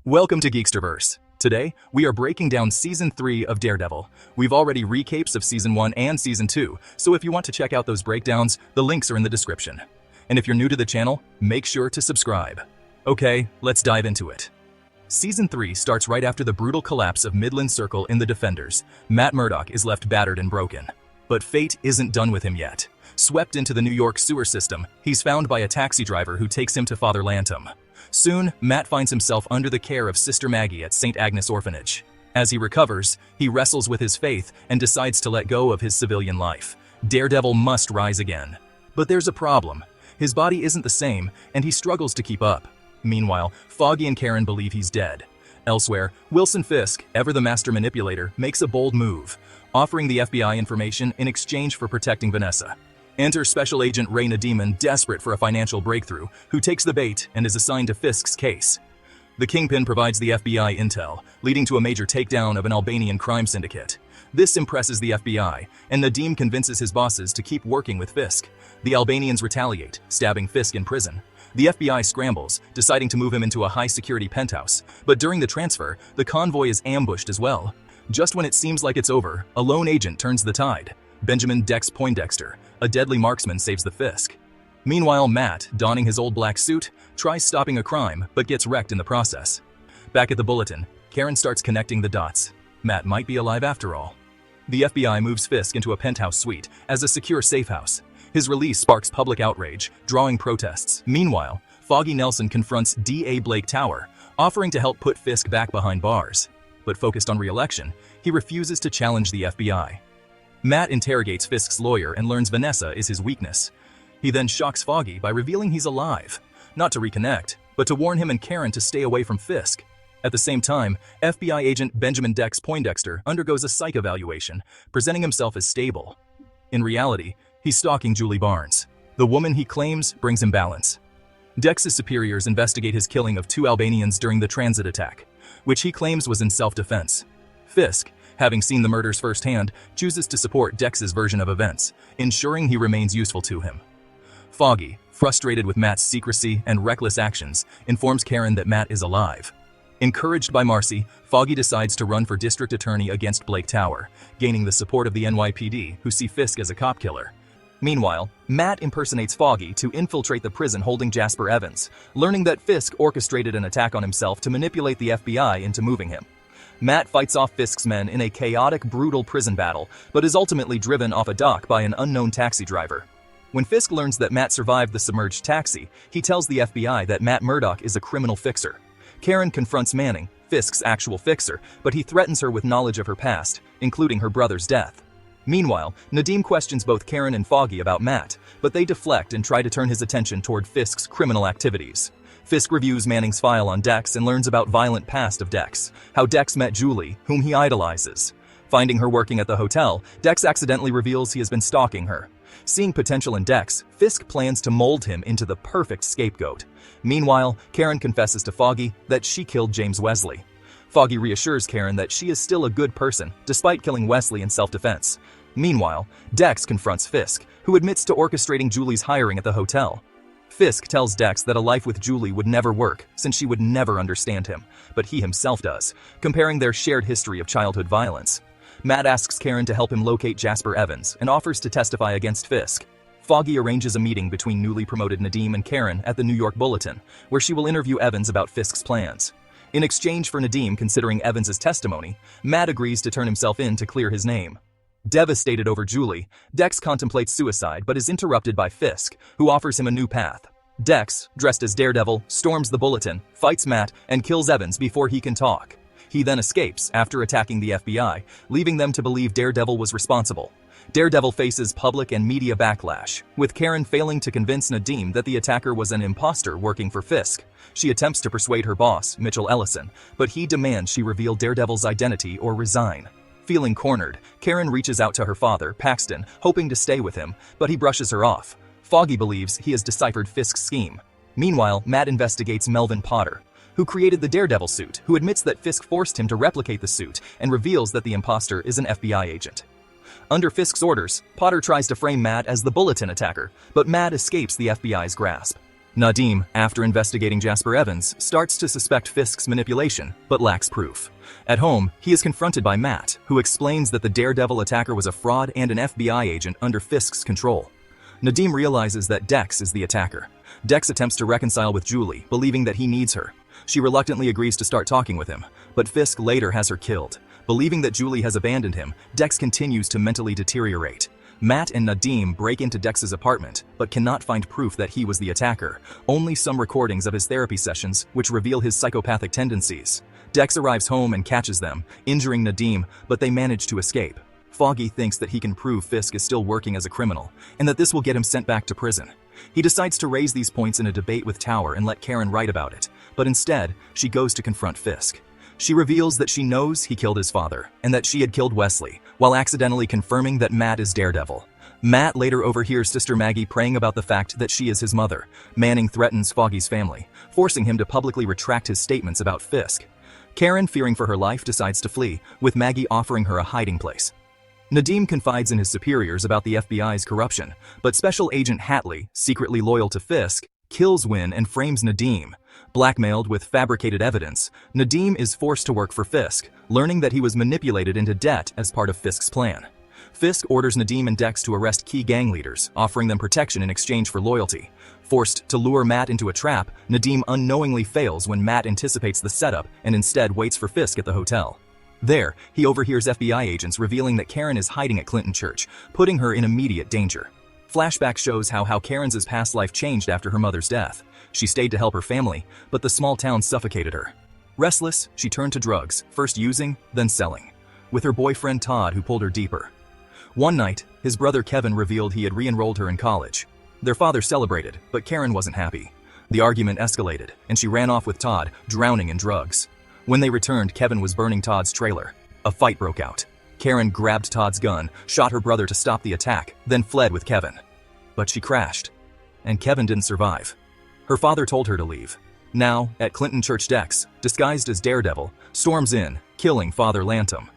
Welcome to Geeksterverse. Today, we are breaking down Season 3 of Daredevil. We've already recaps of Season 1 and Season 2, so if you want to check out those breakdowns, the links are in the description. And if you're new to the channel, make sure to subscribe. Okay, let's dive into it. Season 3 starts right after the brutal collapse of Midland Circle in The Defenders. Matt Murdock is left battered and broken. But fate isn't done with him yet. Swept into the New York sewer system, he's found by a taxi driver who takes him to Father Lantom. Soon, Matt finds himself under the care of Sister Maggie at St. Agnes Orphanage. As he recovers, he wrestles with his faith and decides to let go of his civilian life. Daredevil must rise again. But there's a problem. His body isn't the same, and he struggles to keep up. Meanwhile, Foggy and Karen believe he's dead. Elsewhere, Wilson Fisk, ever the master manipulator, makes a bold move, offering the FBI information in exchange for protecting Vanessa. Enter Special Agent Ray Nadeemon, desperate for a financial breakthrough, who takes the bait and is assigned to Fisk's case. The Kingpin provides the FBI intel, leading to a major takedown of an Albanian crime syndicate. This impresses the FBI, and Nadeem convinces his bosses to keep working with Fisk. The Albanians retaliate, stabbing Fisk in prison. The FBI scrambles, deciding to move him into a high-security penthouse, but during the transfer, the convoy is ambushed as well. Just when it seems like it's over, a lone agent turns the tide. Benjamin Dex Poindexter, a deadly marksman, saves the Fisk. Meanwhile, Matt, donning his old black suit, tries stopping a crime but gets wrecked in the process. Back at the Bulletin, Karen starts connecting the dots. Matt might be alive after all. The FBI moves Fisk into a penthouse suite as a secure safe house. His release sparks public outrage, drawing protests. Meanwhile, Foggy Nelson confronts D.A. Blake Tower, offering to help put Fisk back behind bars. But focused on re-election, he refuses to challenge the FBI. Matt interrogates Fisk's lawyer and learns Vanessa is his weakness. He then shocks Foggy by revealing he's alive, not to reconnect, but to warn him and Karen to stay away from Fisk. At the same time, FBI agent Benjamin Dex Poindexter undergoes a psych evaluation, presenting himself as stable. In reality, he's stalking Julie Barnes. The woman he claims brings him balance. Dex's superiors investigate his killing of 2 Albanians during the transit attack, which he claims was in self-defense. Fisk, having seen the murders firsthand, chooses to support Dex's version of events, ensuring he remains useful to him. Foggy, frustrated with Matt's secrecy and reckless actions, informs Karen that Matt is alive. Encouraged by Marcy, Foggy decides to run for district attorney against Blake Tower, gaining the support of the NYPD, who see Fisk as a cop killer. Meanwhile, Matt impersonates Foggy to infiltrate the prison holding Jasper Evans, learning that Fisk orchestrated an attack on himself to manipulate the FBI into moving him. Matt fights off Fisk's men in a chaotic, brutal prison battle, but is ultimately driven off a dock by an unknown taxi driver. When Fisk learns that Matt survived the submerged taxi, he tells the FBI that Matt Murdock is a criminal fixer. Karen confronts Manning, Fisk's actual fixer, but he threatens her with knowledge of her past, including her brother's death. Meanwhile, Nadeem questions both Karen and Foggy about Matt, but they deflect and try to turn his attention toward Fisk's criminal activities. Fisk reviews Manning's file on Dex and learns about violent past of Dex, how Dex met Julie, whom he idolizes. Finding her working at the hotel, Dex accidentally reveals he has been stalking her. Seeing potential in Dex, Fisk plans to mold him into the perfect scapegoat. Meanwhile, Karen confesses to Foggy that she killed James Wesley. Foggy reassures Karen that she is still a good person, despite killing Wesley in self-defense. Meanwhile, Dex confronts Fisk, who admits to orchestrating Julie's hiring at the hotel. Fisk tells Dex that a life with Julie would never work, since she would never understand him, but he himself does, comparing their shared history of childhood violence. Matt asks Karen to help him locate Jasper Evans and offers to testify against Fisk. Foggy arranges a meeting between newly promoted Nadeem and Karen at the New York Bulletin, where she will interview Evans about Fisk's plans. In exchange for Nadeem considering Evans' testimony, Matt agrees to turn himself in to clear his name. Devastated over Julie, Dex contemplates suicide but is interrupted by Fisk, who offers him a new path. Dex, dressed as Daredevil, storms the Bulletin, fights Matt, and kills Evans before he can talk. He then escapes after attacking the FBI, leaving them to believe Daredevil was responsible. Daredevil faces public and media backlash, with Karen failing to convince Nadeem that the attacker was an imposter working for Fisk. She attempts to persuade her boss, Mitchell Ellison, but he demands she reveal Daredevil's identity or resign. Feeling cornered, Karen reaches out to her father, Paxton, hoping to stay with him, but he brushes her off. Foggy believes he has deciphered Fisk's scheme. Meanwhile, Matt investigates Melvin Potter, who created the Daredevil suit, who admits that Fisk forced him to replicate the suit and reveals that the imposter is an FBI agent. Under Fisk's orders, Potter tries to frame Matt as the Bulletin attacker, but Matt escapes the FBI's grasp. Nadim, after investigating Jasper Evans, starts to suspect Fisk's manipulation, but lacks proof. At home, he is confronted by Matt, who explains that the Daredevil attacker was a fraud and an FBI agent under Fisk's control. Nadim realizes that Dex is the attacker. Dex attempts to reconcile with Julie, believing that he needs her. She reluctantly agrees to start talking with him, but Fisk later has her killed. Believing that Julie has abandoned him, Dex continues to mentally deteriorate. Matt and Nadim break into Dex's apartment, but cannot find proof that he was the attacker, only some recordings of his therapy sessions which reveal his psychopathic tendencies. Dex arrives home and catches them, injuring Nadim, but they manage to escape. Foggy thinks that he can prove Fisk is still working as a criminal, and that this will get him sent back to prison. He decides to raise these points in a debate with Tower and let Karen write about it, but instead, she goes to confront Fisk. She reveals that she knows he killed his father, and that she had killed Wesley, while accidentally confirming that Matt is Daredevil. Matt later overhears Sister Maggie praying about the fact that she is his mother. Manning threatens Foggy's family, forcing him to publicly retract his statements about Fisk. Karen, fearing for her life, decides to flee, with Maggie offering her a hiding place. Nadim confides in his superiors about the FBI's corruption, but Special Agent Hatley, secretly loyal to Fisk, kills Wynn and frames Nadim. Blackmailed with fabricated evidence, Nadim is forced to work for Fisk, learning that he was manipulated into debt as part of Fisk's plan. Fisk orders Nadim and Dex to arrest key gang leaders, offering them protection in exchange for loyalty. Forced to lure Matt into a trap, Nadim unknowingly fails when Matt anticipates the setup and instead waits for Fisk at the hotel. There, he overhears FBI agents revealing that Karen is hiding at Clinton Church, putting her in immediate danger. Flashback shows how Karen's past life changed after her mother's death. She stayed to help her family, but the small town suffocated her. Restless, she turned to drugs, first using, then selling, with her boyfriend Todd, who pulled her deeper. One night, his brother Kevin revealed he had re-enrolled her in college. Their father celebrated, but Karen wasn't happy. The argument escalated, and she ran off with Todd, drowning in drugs. When they returned, Kevin was burning Todd's trailer. A fight broke out. Karen grabbed Todd's gun, shot her brother to stop the attack, then fled with Kevin. But she crashed, and Kevin didn't survive. Her father told her to leave. Now, at Clinton Church, Dex, disguised as Daredevil, storms in, killing Father Lantom.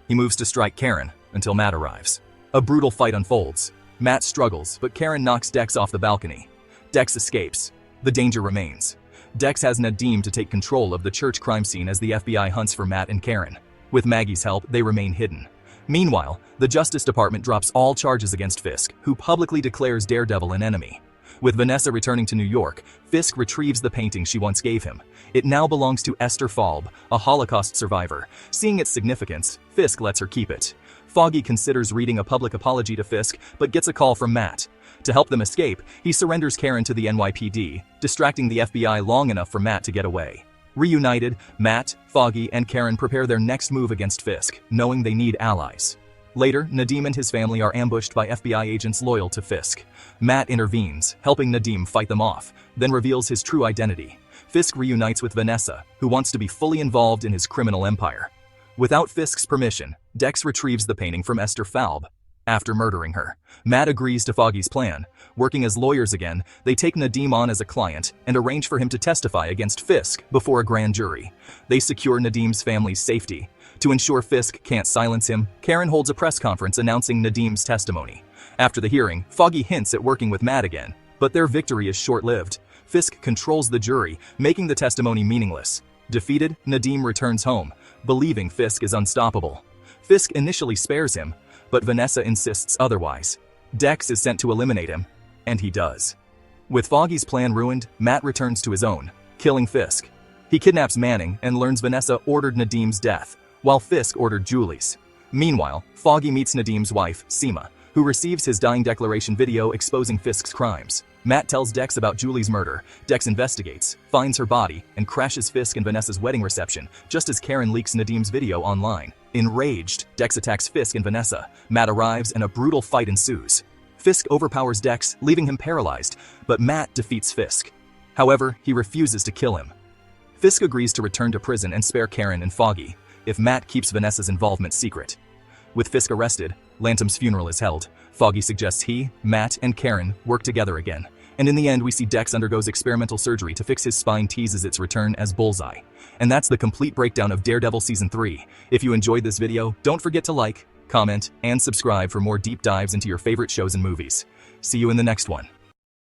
He moves to strike Karen until Matt arrives. A brutal fight unfolds. Matt struggles, but Karen knocks Dex off the balcony. Dex escapes. The danger remains. Dex has Nadim to take control of the church crime scene as the FBI hunts for Matt and Karen. With Maggie's help, they remain hidden. Meanwhile, the Justice Department drops all charges against Fisk, who publicly declares Daredevil an enemy. With Vanessa returning to New York, Fisk retrieves the painting she once gave him. It now belongs to Esther Falb, a Holocaust survivor. Seeing its significance, Fisk lets her keep it. Foggy considers reading a public apology to Fisk, but gets a call from Matt. To help them escape, he surrenders Karen to the NYPD, distracting the FBI long enough for Matt to get away. Reunited, Matt, Foggy, and Karen prepare their next move against Fisk, knowing they need allies. Later, Nadim and his family are ambushed by FBI agents loyal to Fisk. Matt intervenes, helping Nadim fight them off, then reveals his true identity. Fisk reunites with Vanessa, who wants to be fully involved in his criminal empire. Without Fisk's permission, Dex retrieves the painting from Esther Falb. After murdering her, Matt agrees to Foggy's plan. Working as lawyers again, they take Nadim on as a client and arrange for him to testify against Fisk before a grand jury. They secure Nadim's family's safety. To ensure Fisk can't silence him, Karen holds a press conference announcing Nadim's testimony. After the hearing, Foggy hints at working with Matt again, but their victory is short-lived. Fisk controls the jury, making the testimony meaningless. Defeated, Nadim returns home, believing Fisk is unstoppable. Fisk initially spares him, but Vanessa insists otherwise. Dex is sent to eliminate him, and he does. With Foggy's plan ruined, Matt returns to his own, killing Fisk. He kidnaps Manning and learns Vanessa ordered Nadim's death, while Fisk ordered Julie's. Meanwhile, Foggy meets Nadim's wife, Seema, who receives his dying declaration video exposing Fisk's crimes. Matt tells Dex about Julie's murder. Dex investigates, finds her body, and crashes Fisk and Vanessa's wedding reception, just as Karen leaks Nadim's video online. Enraged, Dex attacks Fisk and Vanessa. Matt arrives and a brutal fight ensues. Fisk overpowers Dex, leaving him paralyzed, but Matt defeats Fisk. However, he refuses to kill him. Fisk agrees to return to prison and spare Karen and Foggy, if Matt keeps Vanessa's involvement secret. With Fisk arrested, Lantom's funeral is held. Foggy suggests he, Matt, and Karen work together again. And in the end, we see Dex undergoes experimental surgery to fix his spine, teases its return as Bullseye. And that's the complete breakdown of Daredevil Season 3. If you enjoyed this video, don't forget to like, comment, and subscribe for more deep dives into your favorite shows and movies. See you in the next one.